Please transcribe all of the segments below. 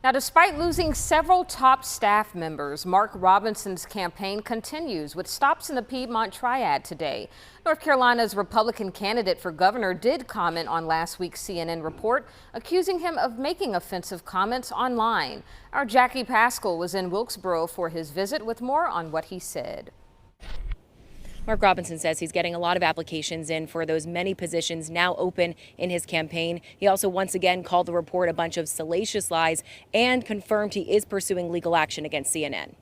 Now, despite losing several top staff members, Mark Robinson's campaign continues with stops in the Piedmont Triad today. North Carolina's Republican candidate for governor did comment on last week's CNN report, accusing him of making offensive comments online. Our Jackie Pascal was in Wilkesboro for his visit with more on what he said. Mark Robinson says he's getting a lot of applications in for those many positions now open in his campaign. He also once again called the report a bunch of salacious lies and confirmed he is pursuing legal action against CNN.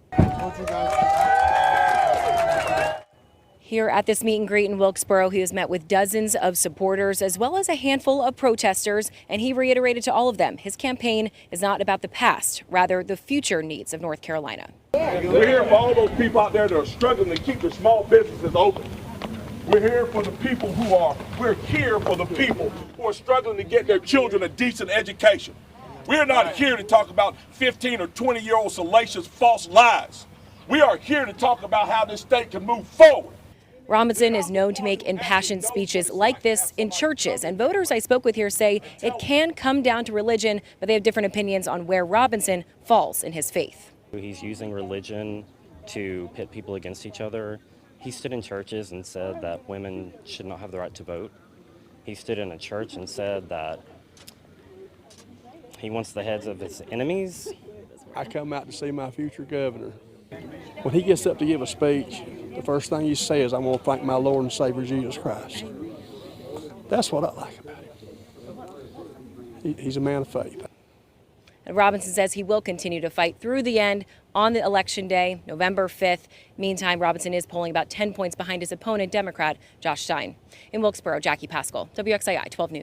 Here at this meet and greet in Wilkesboro, he has met with dozens of supporters as well as a handful of protesters, and he reiterated to all of them his campaign is not about the past, rather the future needs of North Carolina. We're here for all those people out there that are struggling to keep their small businesses open. We're here for the people we're here for the people who are struggling to get their children a decent education. We're not here to talk about 15 or 20-year-old salacious false lies. We are here to talk about how this state can move forward. Robinson is known to make impassioned speeches like this in churches, and voters I spoke with here say it can come down to religion, but they have different opinions on where Robinson falls in his faith. He's using religion to pit people against each other. He stood in churches and said that women should not have the right to vote. He stood in a church and said that he wants the heads of his enemies. I come out to see my future governor. When he gets up to give a speech, the first thing he says, I'm going to thank my Lord and Savior Jesus Christ. That's what I like about him. He's a man of faith. And Robinson says he will continue to fight through the end on the election day, November 5th. Meantime, Robinson is polling about 10 points behind his opponent, Democrat Josh Stein. In Wilkesboro, Jackie Pascal, WXII 12 News.